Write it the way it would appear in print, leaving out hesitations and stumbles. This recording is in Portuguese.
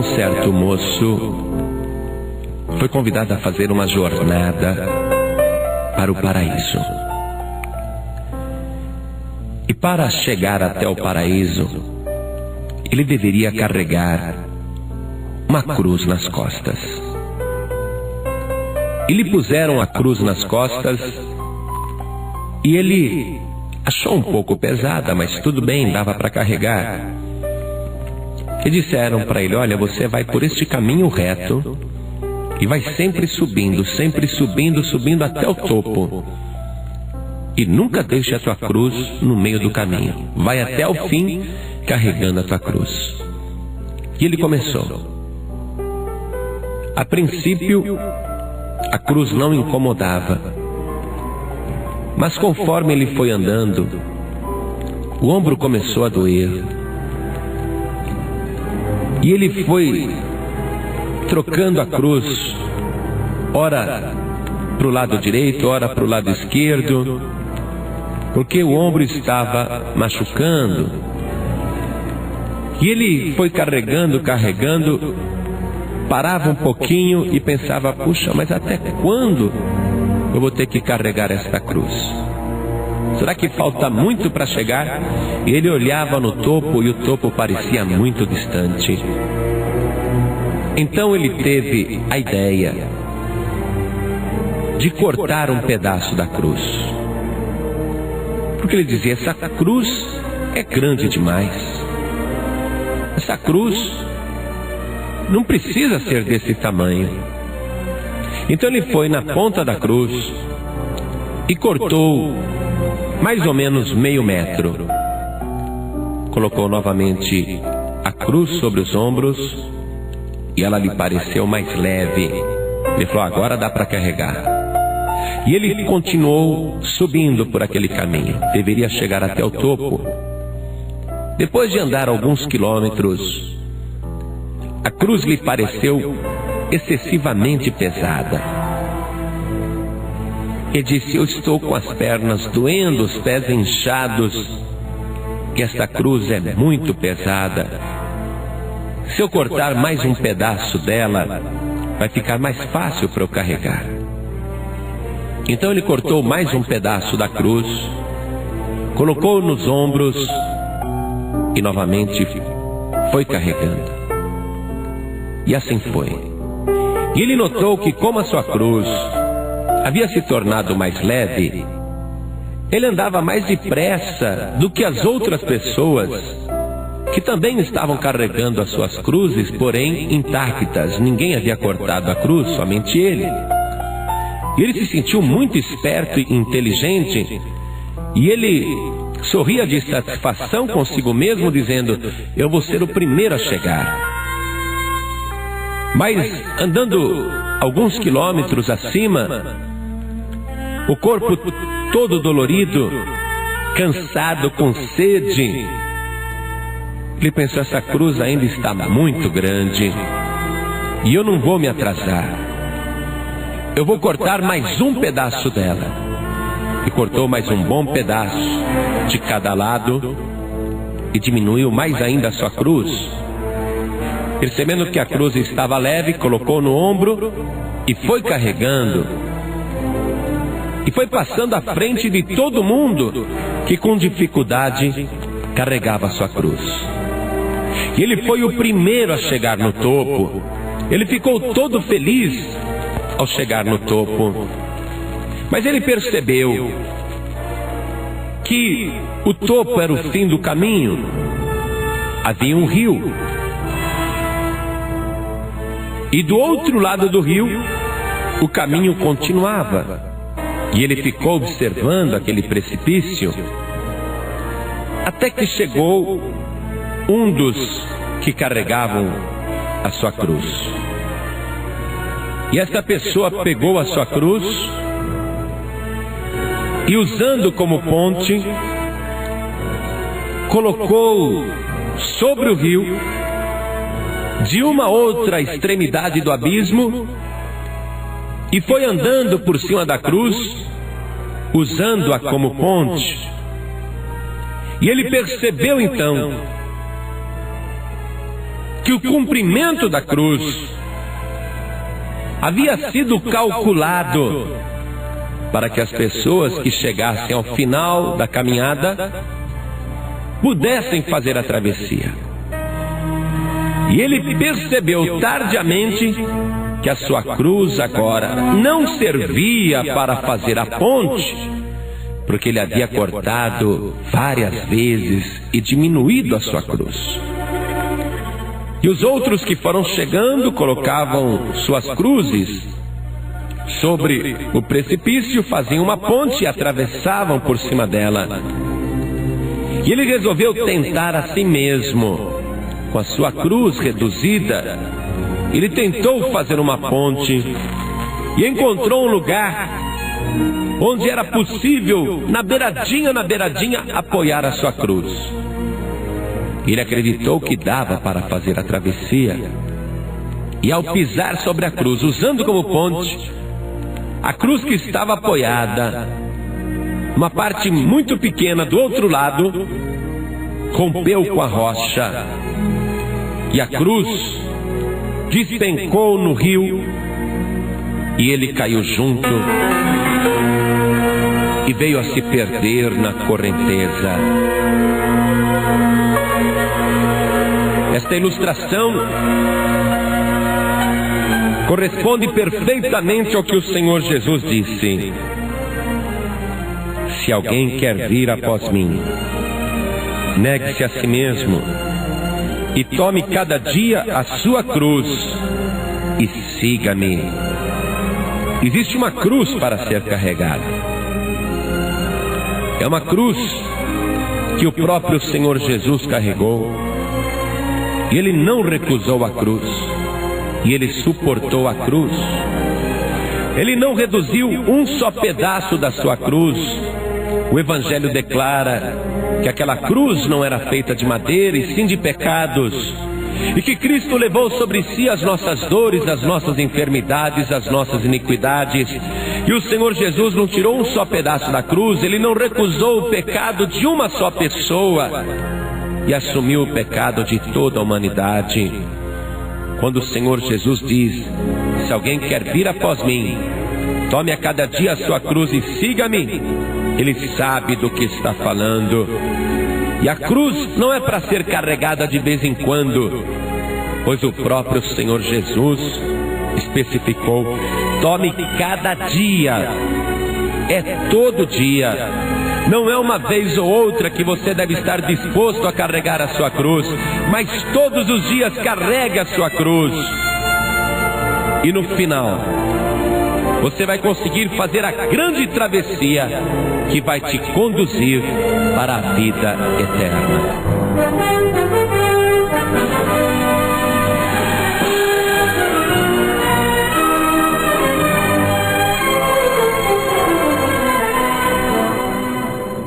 Um certo moço foi convidado a fazer uma jornada para o paraíso. E para chegar até o paraíso, ele deveria carregar uma cruz nas costas. E lhe puseram a cruz nas costas e ele achou um pouco pesada, mas tudo bem, dava para carregar. E disseram para ele: olha, você vai por este caminho reto e vai sempre subindo, subindo até o topo. E nunca deixe a tua cruz no meio do caminho. Vai até o fim carregando a tua cruz. E ele começou. A princípio, a cruz não incomodava. Mas conforme ele foi andando, o ombro começou a doer. E ele foi trocando a cruz, ora para o lado direito, ora para o lado esquerdo, porque o ombro estava machucando. E ele foi carregando, parava um pouquinho e pensava: puxa, mas até quando eu vou ter que carregar esta cruz? Será que falta muito para chegar? E ele olhava no topo e o topo parecia muito distante. Então ele teve a ideia de cortar um pedaço da cruz. Porque ele dizia: essa cruz é grande demais. Essa cruz não precisa ser desse tamanho. Então ele foi na ponta da cruz e cortou mais ou menos meio metro. Colocou novamente a cruz sobre os ombros e ela lhe pareceu mais leve. Ele falou: agora dá para carregar. E ele continuou subindo por aquele caminho. Deveria chegar até o topo. Depois de andar alguns quilômetros, a cruz lhe pareceu excessivamente pesada. Ele disse: eu estou com as pernas doendo, os pés inchados, que esta cruz é muito pesada. Se eu cortar mais um pedaço dela, vai ficar mais fácil para eu carregar. Então ele cortou mais um pedaço da cruz, colocou nos ombros e novamente foi carregando. E assim foi. E ele notou que, como a sua cruz havia se tornado mais leve, ele andava mais depressa do que as outras pessoas que também estavam carregando as suas cruzes, porém intactas. Ninguém havia cortado a cruz, somente ele. E ele se sentiu muito esperto e inteligente, e ele sorria de satisfação consigo mesmo, dizendo: eu vou ser o primeiro a chegar. Mas andando alguns quilômetros acima, o corpo todo dolorido, cansado, com sede, ele pensou: essa cruz ainda está muito grande e eu não vou me atrasar. Eu vou cortar mais um pedaço dela. E cortou mais um bom pedaço de cada lado e diminuiu mais ainda a sua cruz. Percebendo que a cruz estava leve, colocou no ombro e foi carregando. E foi passando à frente de todo mundo que com dificuldade carregava a sua cruz. E ele foi o primeiro a chegar no topo. Ele ficou todo feliz ao chegar no topo. Mas ele percebeu que o topo era o fim do caminho. Havia um rio. E do outro lado do rio, o caminho continuava. E ele ficou observando aquele precipício, até que chegou um dos que carregavam a sua cruz. E esta pessoa pegou a sua cruz e, usando como ponte, colocou sobre o rio, de uma outra extremidade do abismo, e foi andando por cima da cruz, usando-a como ponte. E ele percebeu então que o comprimento da cruz havia sido calculado para que as pessoas que chegassem ao final da caminhada pudessem fazer a travessia. E ele percebeu tardiamente que a sua cruz agora não servia para fazer a ponte, porque ele havia cortado várias vezes e diminuído a sua cruz. E os outros que foram chegando colocavam suas cruzes sobre o precipício, faziam uma ponte e atravessavam por cima dela. E ele resolveu tentar a si mesmo, com a sua cruz reduzida. Ele tentou fazer uma ponte e encontrou um lugar onde era possível, na beiradinha, apoiar a sua cruz. Ele acreditou que dava para fazer a travessia. E ao pisar sobre a cruz, usando como ponte a cruz que estava apoiada, uma parte muito pequena do outro lado rompeu com a rocha, e a cruz despencou no rio, e ele caiu junto e veio a se perder na correnteza. Esta ilustração corresponde perfeitamente ao que o Senhor Jesus disse: se alguém quer vir após mim, negue-se a si mesmo e tome cada dia a sua cruz e siga-me. Existe uma cruz para ser carregada. É uma cruz que o próprio Senhor Jesus carregou, e ele não recusou a cruz, e ele suportou a cruz. Ele não reduziu um só pedaço da sua cruz. O Evangelho declara que aquela cruz não era feita de madeira, e sim de pecados, e que Cristo levou sobre si as nossas dores, as nossas enfermidades, as nossas iniquidades. E o Senhor Jesus não tirou um só pedaço da cruz, ele não recusou o pecado de uma só pessoa, e assumiu o pecado de toda a humanidade. Quando o Senhor Jesus diz: se alguém quer vir após mim, tome a cada dia a sua cruz e siga-me, ele sabe do que está falando. E a cruz não é para ser carregada de vez em quando, pois o próprio Senhor Jesus especificou: tome cada dia, é todo dia. Não é uma vez ou outra que você deve estar disposto a carregar a sua cruz, mas todos os dias carregue a sua cruz. E no final, você vai conseguir fazer a grande travessia que vai te conduzir para a vida eterna.